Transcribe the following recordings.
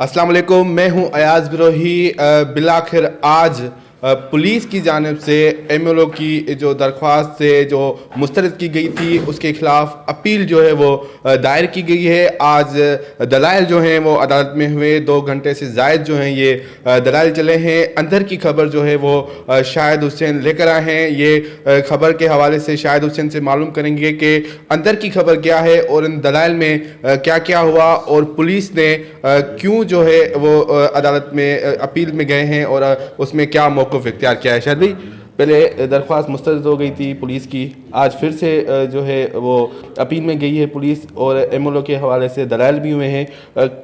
अस्सलाम वालेकुम, मैं हूं अयाज बिरोही। बिलाखिर आज पुलिस की जानिब से एमएलओ की जो दरख्वास्त से जो मुस्तरद की गई थी उसके खिलाफ अपील जो है वो दायर की गई है। आज दलाइल जो हैं वो अदालत में हुए, 2 घंटे से ज़ायद जो हैं ये दलाइल चले हैं। अंदर की खबर जो है वो शाहिद हुसैन लेकर आए हैं। ये खबर के हवाले से शाहिद हुसैन से मालूम करेंगे कि अंदर की खबर क्या है और इन दलाइल में क्या क्या हुआ और पुलिस ने क्यों जो है वो अदालत में अपील में गए हैं और उसमें क्या मौक़िफ़ इख्तियार किया है। शायद भाई, पहले दरख्वास्त मुस्तरद हो गई थी पुलिस की, आज फिर से जो है वो अपील में गई है पुलिस और एमएलओ के हवाले से दलाइल भी हुए हैं।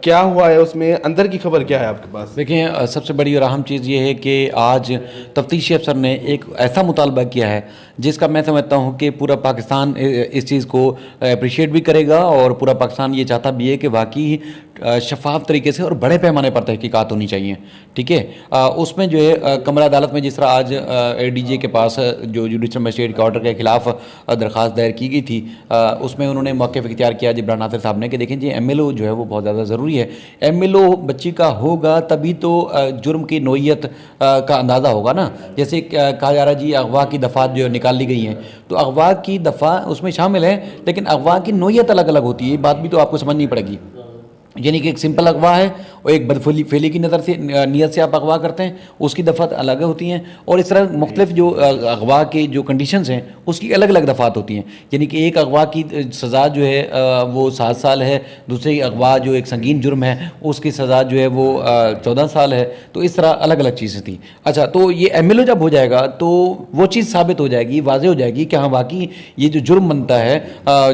क्या हुआ है उसमें, अंदर की खबर क्या है आपके पास? देखिए, सबसे बड़ी और अहम चीज़ ये है कि आज तफ्तीशी अफसर ने एक ऐसा मुतालबा किया है जिसका मैं समझता हूँ कि पूरा पाकिस्तान इस चीज़ को अप्रिशिएट भी करेगा और पूरा पाकिस्तान ये चाहता भी है कि वाकई शफाफ तरीके से और बड़े पैमाने पर तहकीकात होनी चाहिए। ठीक है, उसमें जो है कमरा अदालत में जिस तरह आज एडीजे के पास जो जुडिशल मजिस्ट्रेट के ऑर्डर के खिलाफ दरख्वास्त दायर की गई थी, उसमें उन्होंने मौक़िफ़ इख्तियार किया जिब्रान नासिर साहब ने कि देखें जी, एमएलओ जो है वो बहुत ज़्यादा ज़रूरी है। एमएलओ बच्ची का होगा तभी तो जुर्म की नोयत का अंदाज़ा होगा ना। जैसे कहा जा रहा है जी अगवा की दफ़ात जो निकाल ली गई हैं, तो अगवा की दफ़ा उसमें शामिल है, लेकिन अगवा की नोयत अलग अलग होती है। ये बात भी तो आपको समझनी पड़ेगी। यानी कि एक सिंपल अगवा है और एक बदफेली की नज़र से नीयत से आप अगवा करते हैं, उसकी दफ़ात अलग होती हैं। और इस तरह मुख्तलिफ जो अगवा के जो कंडीशंस हैं उसकी अलग अलग दफ़ात होती हैं। यानी कि एक अगवा की सज़ा जो है वो 7 साल है, दूसरी अगवा जो एक संगीन जुर्म है उसकी सज़ा जो है वो 14 साल है। तो इस तरह अलग अलग चीज़ें थी। अच्छा, तो ये एमएलओ जब हो जाएगा तो वो चीज़ साबित हो जाएगी, वाज़ेह हो जाएगी कि हाँ वाकई ये जो जुर्म बनता है,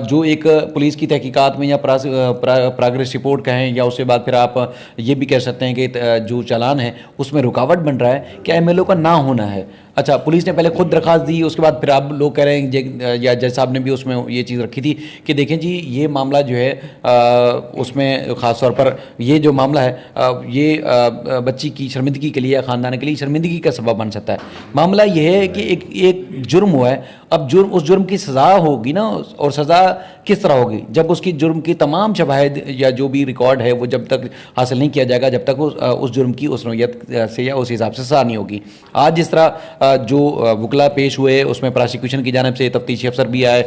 जो एक पुलिस की तहकीकात में या प्रोग्रेस रिपोर्ट हैं, या उसके बाद फिर आप ये भी कह सकते हैं कि जो चालान है उसमें रुकावट बन रहा है, क्या एमएलओ का ना होना है। अच्छा, पुलिस ने पहले खुद दरख्वास्त दी, उसके बाद फिर आप लोग कह रहे हैं या जज साहब ने भी उसमें ये चीज़ रखी थी कि देखें जी ये मामला जो है उसमें ख़ास तौर पर ये जो मामला है ये बच्ची की शर्मिंदगी के लिए या ख़ानदान के लिए शर्मिंदगी का सबब बन सकता है। मामला ये है कि एक जुर्म हुआ है, अब उस जुर्म की सज़ा होगी ना, और सज़ा किस तरह होगी जब उसकी जुर्म की तमाम शवाहिद या जो भी रिकॉर्ड है वो जब तक हासिल नहीं किया जाएगा, जब तक उस जुर्म की उस नौयत से या उस हिसाब से सज़ा नहीं होगी। आज जिस तरह जो वकला पेश हुए उसमें प्रोसिक्यूशन की जानिब से तफ्तीशी अफसर भी आए,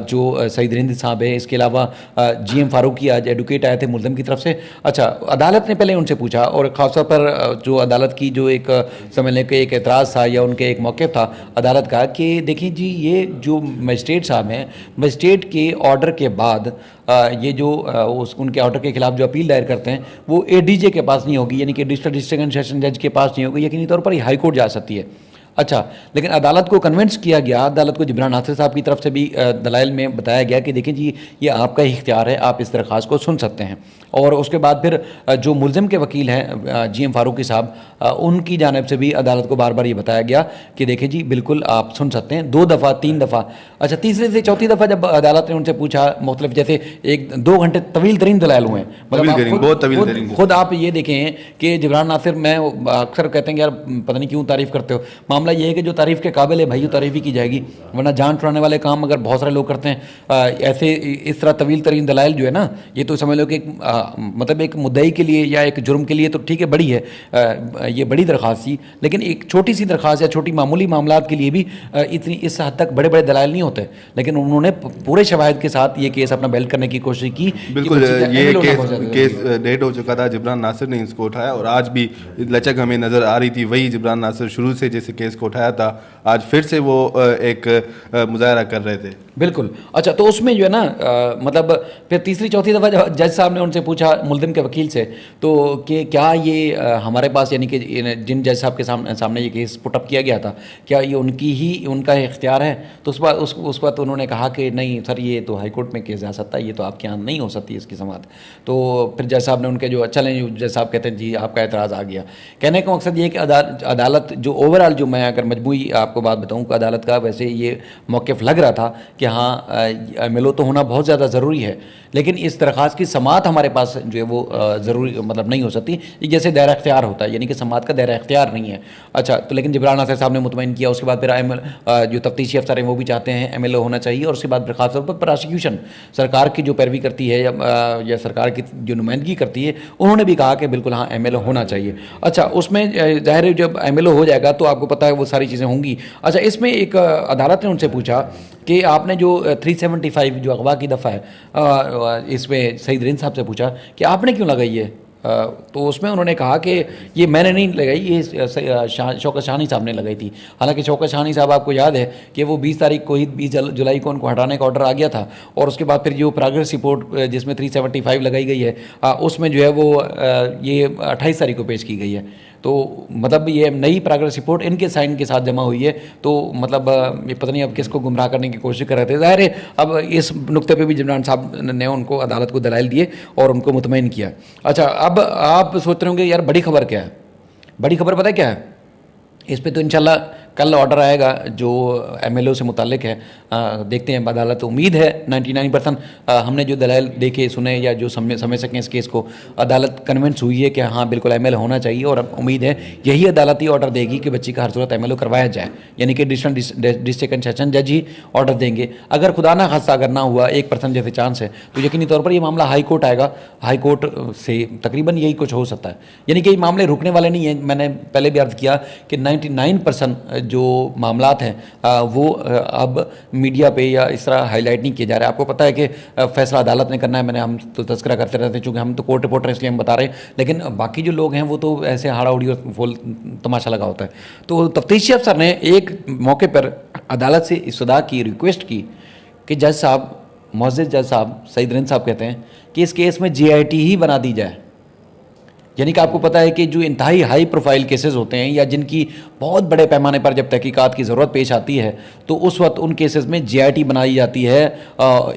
जो सईद रिंद साहब है, इसके अलावा जीएम फारूकी आज एडवोकेट आए थे मुल्ज़िम की तरफ से। अच्छा, अदालत ने पहले उनसे पूछा और ख़ासतौर पर जो अदालत की जो एक समझ लें कि एक एतराज़ था या उनके एक मौक़िफ़ था अदालत का कि देखिए जी ये जो मजिस्ट्रेट साहब हैं, मजिस्ट्रेट के ऑर्डर के बाद ये जो उनके ऑर्डर के खिलाफ जो अपील दायर करते हैं वो एडीजे के पास नहीं होगी, यानी कि डिस्ट्रिक्ट एंड सेशन जज के पास नहीं होगी, यकीनी तौर पर हाई कोर्ट जा सकती है। अच्छा, लेकिन अदालत को कन्विंस किया गया, अदालत को जिब्रान नासिर साहब की तरफ से भी दलाइल में बताया गया कि देखिए जी ये आपका ही इख्तियार है, आप इस दरख्वास्त को सुन सकते हैं। और उसके बाद फिर जो मुल्ज़िम के वकील हैं जीएम फारूकी साहब, उनकी जानिब से भी अदालत को बार बार ये बताया गया कि देखिए जी बिल्कुल आप सुन सकते हैं 2 दफ़ा 3 दफ़ा। अच्छा, तीसरे से चौथी दफ़ा जब अदालत ने उनसे पूछा, मुख्तलिफ जैसे 1-2 घंटे तवील तरीन दलाइल हुए हैं, मतलब खुद आप ये देखें कि जिब्रान नासिर, मैं अक्सर कहते हैं कि यार पता नहीं क्यों तारीफ़ करते हो, मामला ये है कि जो तारीफ़ के काबिल है भाई वो तारीफ़ ही की जाएगी, वरना जान छुड़ाने वाले काम अगर बहुत सारे लोग करते हैं ऐसे इस तरह तवील तरीन दलाइल जो है ना, ये तो समझ लो कि मतलब एक मुद्दई के लिए या एक जुर्म के लिए तो ठीक है बड़ी है, ये बड़ी दरख्वास्त थी, लेकिन एक छोटी सी दरख्वास्त या छोटी मामूली मामलात के लिए भी इतनी इस हद तक बड़े बड़े दलाइल नहीं होते। लेकिन उन्होंने पूरे शवाहिद के साथ ये केस अपना बेल करने की कोशिश की। बिल्कुल, ये केस डेट हो चुका था, जिब्रान नासिर ने इसको उठाया और आज भी लचक हमें नज़र आ रही थी, वही जिब्रान नासिर शुरू से जैसे केस को उठाया था, आज फिर से वो एक मुजाहरा कर रहे थे। बिल्कुल। अच्छा, तो उसमें जो है ना मतलब फिर तीसरी चौथी दफ़ा जज साहब ने उनसे पूछा मुल्ज़िम के वकील से, तो कि क्या ये हमारे पास, यानी कि जिन जज साहब के सामने ये केस पुटअप किया गया था, क्या ये उनका इख्तियार है? तो उस वक्त उन्होंने कहा कि नहीं सर, ये तो हाई कोर्ट में केस जा सकता है, ये तो आपके यहाँ नहीं हो सकती इसकी समाअत। तो फिर जज साहब ने उनके जो चलें, जज साहब कहते हैं जी आपका एतराज़ आ गया। कहने का मकसद ये है कि अदालत जो ओवरऑल, जो मैं अगर मजमूई आपको बात बताऊँ कि अदालत का वैसे ये मौक़िफ़ लग रहा था कि हाँ MLO तो होना बहुत ज़्यादा ज़रूरी है, लेकिन इस दरख्वास्त की समाअत हमारे पास जो है वो ज़रूरी मतलब नहीं हो सकती। ये जैसे दायरा इख्तियार होता है, यानी कि समाअत का दायरा इख्तियार नहीं है। अच्छा, तो लेकिन जिब्रान नासिर साहब ने मुतमईन किया, उसके बाद फिर जो तफ्तीशी अफसर हैं वो भी चाहते हैं MLO होना चाहिए, और उसके बाद बरखास्त पर प्रोसिक्यूशन सरकार की जो पैरवी करती है या सरकार की जो नुमाइंदगी करती है, उन्होंने भी कहा कि बिल्कुल हाँ MLO होना चाहिए। अच्छा, उसमें ज़ाहिर है जब MLO हो जाएगा तो आपको पता है वो सारी चीज़ें होंगी। अच्छा, इसमें एक अदालत ने उनसे पूछा कि आपने जो 375 जो अगवा की दफ़ा है, इसमें सईद रिंद साहब से पूछा कि आपने क्यों लगाई है, तो उसमें उन्होंने कहा कि ये मैंने नहीं लगाई, ये शौकत शाहनी साहब ने लगाई थी। हालांकि शौकत शाहनी साहब, आपको याद है कि वो 20 तारीख को ही 20 जुलाई को उनको हटाने का ऑर्डर आ गया था, और उसके बाद फिर जो प्रोग्रेस रिपोर्ट जिसमें 375 लगाई गई है, उसमें जो है वो ये 28 तारीख को पेश की गई है। तो मतलब ये नई प्रोग्रेस रिपोर्ट इनके साइन के साथ जमा हुई है, तो मतलब ये पता नहीं अब किसको गुमराह करने की कोशिश कर रहे थे। ज़ाहिर है अब इस नुक्ते पे भी जिब्रान साहब ने उनको अदालत को दलाइल दिए और उनको मुतमईन किया। अच्छा, अब आप सोच रहे होंगे यार बड़ी खबर क्या है? बड़ी खबर पता है क्या है? इस पे तो इंशाल्लाह कल ऑर्डर आएगा जो MLO से मुताल्लिक है। देखते हैं, अदालत उम्मीद है 99% हमने जो दलाइल देखे सुने या जो समझ सकें इस केस को, अदालत कन्विंस हुई है कि हाँ बिल्कुल MLO होना चाहिए, और अब उम्मीद है यही अदालती ऑर्डर देगी कि बच्ची का हर सूरत MLO करवाया जाए, यानी कि डिस्ट्रिक्ट एंड सेशन जज ही ऑर्डर देंगे। अगर खुदा ना खास्ता अगर ना हुआ, 1% जैसे चांस है, तो यकीनी तौर पर ये मामला हाई कोर्ट आएगा। हाई कोर्ट से तकरीबन यही कुछ हो सकता है, यानी कि ये मामले रुकने वाले नहीं हैं। मैंने पहले भी अर्ज किया कि 99% जो मामलात हैं वो अब मीडिया पे या इस तरह हाईलाइट नहीं किए जा रहे। आपको पता है कि फैसला अदालत ने करना है, हम तो तस्करा करते रहते हैं, चूँकि हम तो कोर्ट रिपोर्टर इसलिए हम बता रहे हैं, लेकिन बाकी जो लोग हैं वो तो ऐसे हाड़ा उड़ी और फुल तमाशा लगा होता है। तो तफ्तीशी अफसर ने एक मौके पर अदालत से इस्तदा की, रिक्वेस्ट की कि जज साहब, मुअज़्ज़िज़ जज साहब सईद रिंद साहब कहते हैं कि इस केस में GIT ही बना दी जाए। यानी कि आपको पता है कि जो इंतहाई हाई प्रोफाइल केसेस होते हैं या जिनकी बहुत बड़े पैमाने पर जब तहकीकात की ज़रूरत पेश आती है, तो उस वक्त उन केसेस में GIT बनाई जाती है।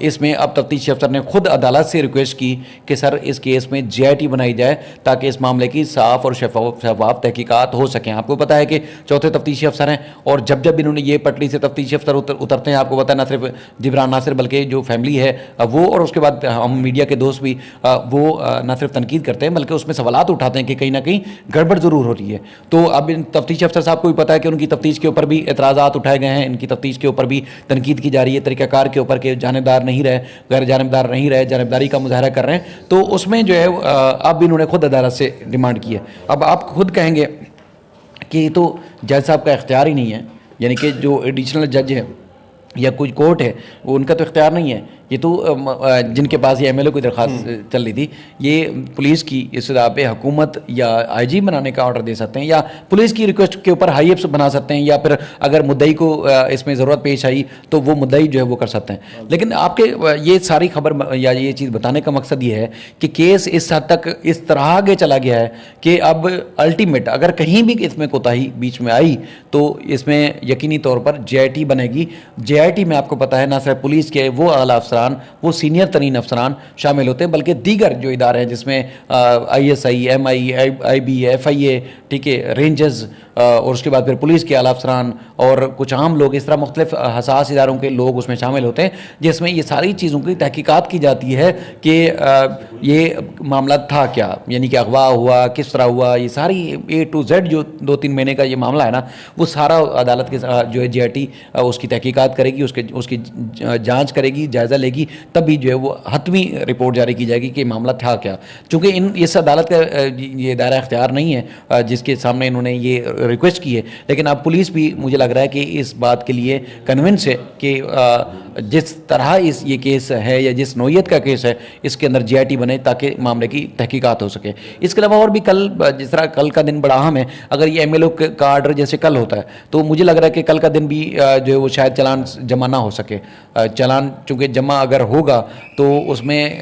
इसमें अब तफ्तीशी अफसर ने खुद अदालत से रिक्वेस्ट की कि सर इस केस में GIT बनाई जाए ताकि इस मामले की साफ़ और शफाफ तहकीकात हो सकें। आपको पता है कि चौथे तफ्तीशी अफसर हैं, और जब इन्होंने ये पटड़ी से तफ्तीशी अफसर उतरते हैं, आपको पता है ना सिर्फ जिब्रान नासिर बल्कि जो फैमिली है वो, और उसके बाद हम मीडिया के दोस्त भी वो न सिर्फ तनकीद करते हैं बल्कि उसमें सवालात उठाते हैं कि कहीं ना कहीं गड़बड़ ज़रूर हो रही है। तो अब इन तफ्तीशी अफसर साहब को भी पता है कि उनकी तफ्तीश के ऊपर भी एतराज़ात उठाए गए हैं, इनकी तफ्तीश के ऊपर भी तनकीद की जा रही है, तरीक़ाकार के ऊपर के जानिबदार नहीं रहे, गैर जानिबदार नहीं रहे, जानिबदारी का मुजाहरा कर रहे हैं। तो उसमें जो है अब इन्होंने खुद अदालत से डिमांड की है। अब आप खुद कहेंगे कि तो जज साहब का इख्तियार ही नहीं है, यानी कि जो एडिशनल जज है या कोई कोर्ट है वो उनका तो इख्तियार नहीं है, ये तो जिनके पास ये MLO की दरख्वास्त चल रही थी, ये पुलिस की इस्तदा पे हुकूमत या IG बनाने का ऑर्डर दे सकते हैं, या पुलिस की रिक्वेस्ट के ऊपर हाई अप्स बना सकते हैं, या फिर अगर मुद्दई को इसमें ज़रूरत पेश आई तो वो मुद्दई जो है वो कर सकते हैं। लेकिन आपके ये सारी खबर या ये चीज़ बताने का मकसद ये है कि केस इस हद तक इस तरह आगे चला गया है कि अब अल्टीमेट अगर कहीं भी इसमें कोताही बीच में आई तो इसमें यकीनी तौर पर GIT बनेगी। GIT में आपको पता है ना सिर्फ पुलिस के वो आला अफसरान, वो सीनियर तरीन अफसरान शामिल होते हैं, बल्कि दीगर जो इदारे हैं जिसमें ISI, MI, IB, FIA, ठीक है, रेंजर्स, और उसके बाद फिर पुलिस के आला अफसरान और कुछ आम लोग, इस तरह मुख्तलिफ हसास इदारों के लोग उसमें शामिल होते हैं, जिसमें ये सारी चीज़ों की तहकीकात की जाती है कि ये मामला था क्या, यानी कि अगवा हुआ, किस तरह हुआ, ये सारी A to Z जो 2-3 महीने का ये मामला है ना, वो सारा अदालत के जो है GIT उसकी तहकीकात करेगी, उसकी जाँच करेगी, जायज़ा लेगी, तभी जो है वो हतमी रिपोर्ट जारी की जाएगी कि मामला था क्या। चूँकि इस अदालत का ये दायरा इख्तियार नहीं है जिसके सामने इन्होंने ये रिक्वेस्ट की है, लेकिन अब पुलिस भी मुझे लग रहा है कि इस बात के लिए कन्विंस है कि जिस तरह ये केस है या जिस नौयत का केस है इसके अंदर GIT बने ताकि मामले की तहकीकात हो सके। इसके अलावा और भी कल, जिस तरह कल का दिन बड़ा अहम है, अगर ये MLO का आर्डर जैसे कल होता है तो मुझे लग रहा है कि कल का दिन भी जो है वो शायद चालान जमा ना हो सके। चालान चूँकि जमा अगर होगा तो उसमें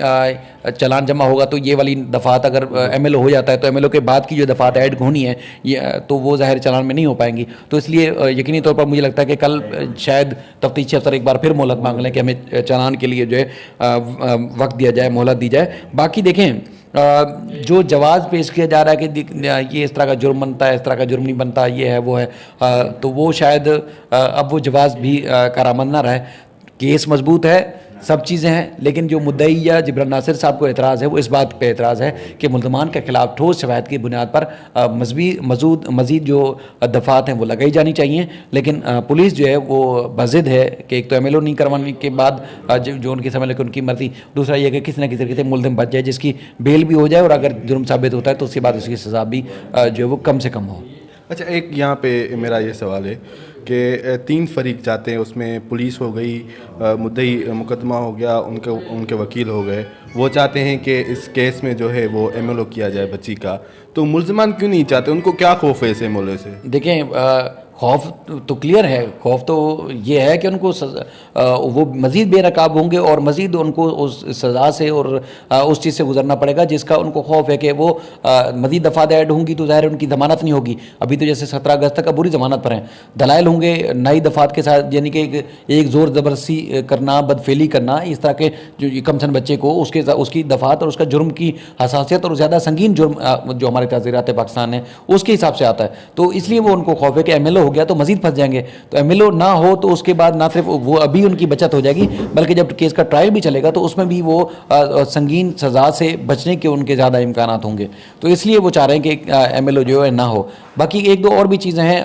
चालान जमा होगा तो ये वाली दफ़ात अगर MLO हो जाता है तो MLO के बाद की जो दफ़ात ऐड होनी है ये तो वो ज़ाहिर चालान में नहीं हो पाएंगी। तो इसलिए यकीनी तौर पर मुझे लगता है कि कल शायद तफ्तीशी अफसर एक बार फिर मोहलत मांग लें कि हमें चालान के लिए जो है वक्त दिया जाए, मोहलत दी जाए। बाकी देखें जो जवाब पेश किया जा रहा है कि ये इस तरह का जुर्म बनता है, इस तरह का जुर्म नहीं बनता, ये है वो है, तो वो शायद अब वो जवाब भी कारामद ना रहे केस मजबूत है, सब चीज़ें हैं, लेकिन जो मुद्दई या जिब्रान नासिर साहब को एतराज़ है वो इस बात पे एतराज़ है कि मुल्ज़मान के खिलाफ ठोस शवाहद की बुनियाद पर मज़ीद जो दफ़ात हैं वो लगाई जानी चाहिए। लेकिन पुलिस जो है वो बज़िद है कि एक तो MLO नहीं करवाने के बाद जो उनकी समझ लें कि उनकी मर्ज़ी, दूसरा ये कि किसी न किसी तरीके से मुल्ज़िम बच जाए जिसकी बेल भी हो जाए और अगर जुर्म साबित होता है तो उसके बाद उसकी सज़ा भी जो है वो कम से कम हो। अच्छा, एक यहाँ पे मेरा ये सवाल है कि 3 फरीक जाते हैं, उसमें पुलिस हो गई, मुद्दई मुकदमा हो गया, उनके वकील हो गए, वो चाहते हैं कि इस केस में जो है वो MLO किया जाए बच्ची का, तो मुल्ज़मान क्यों नहीं चाहते? उनको क्या खौफ है इस MLO से? देखें, खौफ तो क्लियर है, खौफ तो ये है कि उनको वो मज़ीद बेनकाब होंगे और मज़ीद उनको उस सज़ा से और उस चीज़ से गुजरना पड़ेगा जिसका उनको खौफ है कि वो मज़ीद दफ़ात ऐड होंगी तो ज़ाहिर उनकी ज़मानत नहीं होगी। अभी तो जैसे 17 अगस्त तक बुरी ज़मानत पर हैं, दलाइल होंगे नई दफ़ात के साथ, यानी कि एक ज़ोर ज़बरदस्ती करना, बदफेली करना, इस तरह के जो कमसन बच्चे को उसकी दफ़ात और उसका जुर्म की हसासियत और ज़्यादा संगीन जुर्म जो हमारे ताज़ीरात पाकिस्तान है उसके हिसाब से आता है, तो इसलिए वो उनको खौफ है कि MLO हो गया तो मजीद फंस जाएंगे। तो MLO ना हो तो उसके बाद ना सिर्फ वो अभी उनकी बचत हो जाएगी बल्कि जब केस का ट्रायल भी चलेगा तो उसमें भी वो संगीन सज़ा से बचने के उनके ज़्यादा इम्कान होंगे। तो इसलिए वो चाह रहे हैं कि MLO जो है ना हो। बाकी एक दो और भी चीज़ें हैं,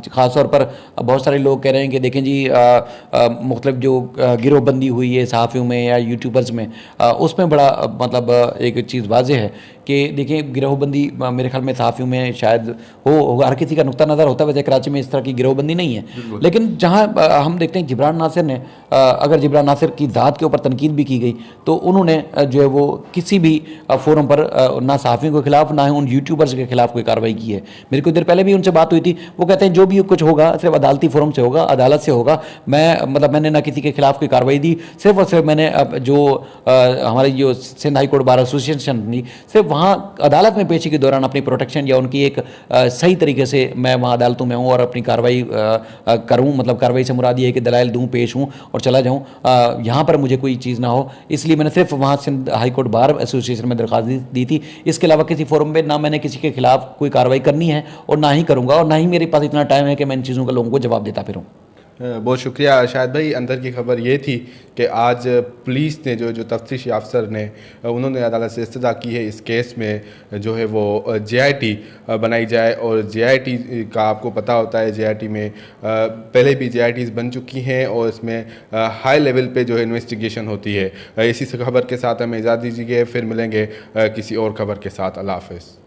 ख़ास तौर पर बहुत सारे लोग कह रहे हैं कि देखें जी मुख्तलिफ जो गिरोहबंदी हुई है सहाफ़ियों में या यूट्यूबर्स में, उसमें बड़ा मतलब एक चीज़ वाज़ेह है कि देखिए गिरोहबंदी मेरे ख्याल में सहाफ़ियों में शायद हो, हर किसी का नुक्ता नज़र होता है, वैसे कराची में इस तरह की गिरोहबंदी नहीं है। लेकिन जहाँ हम देखते हैं जिब्रान नासिर ने, अगर जिब्रान नासिर की ज़ात के ऊपर तनकीद भी की गई तो उन्होंने जो है वो किसी भी फोरम पर ना सहाफ़ियों के खिलाफ ना ही उन यूट्यूबर्स के खिलाफ कोई कार्रवाई की है। मेरी कुछ देर पहले भी उनसे बात हुई थी, वो कहते हैं जो भी कुछ होगा सिर्फ अदालती फोरम से होगा, अदालत से होगा। मैंने ना किसी के खिलाफ कोई कार्रवाई दी, सिर्फ और सिर्फ मैंने जो हमारी जो Sindh high court bar association थी, सिर्फ वहाँ अदालत में पेशी के दौरान अपनी प्रोटेक्शन या उनकी एक सही तरीके से मैं वहाँ अदालतों में हूँ और अपनी कार्रवाई करूँ, मतलब कार्रवाई से मुराद ये है कि दलाइल दूँ, पेश हूँ और चला जाऊँ, यहाँ पर मुझे कोई चीज़ ना हो। इसलिए मैंने सिर्फ वहाँ Sindh high court bar association में दरख्वास्त दी थी। इसके अलावा किसी फोरम में ना मैंने किसी के खिलाफ कोई कार्रवाई करनी है और ना ही करूँगा, और ना ही मेरे पास इतना टाइम है कि मैं इन चीज़ों का लोगों को जवाब देता फिरूँ। बहुत शुक्रिया शाहिद भाई। अंदर की खबर ये थी कि आज पुलिस ने जो तफ्तीशी अफसर ने उन्होंने अदालत से इस्तदा की है इस केस में जो है वो JIT बनाई जाए, और JIT का आपको पता होता है JIT में पहले भी JITs बन चुकी हैं और इसमें हाई लेवल पे जो है इन्वेस्टिगेशन होती है। इसी से खबर के साथ हमें इजाज़त दीजिए, फिर मिलेंगे किसी और खबर के साथ। अल्लाह हाफ़िज़।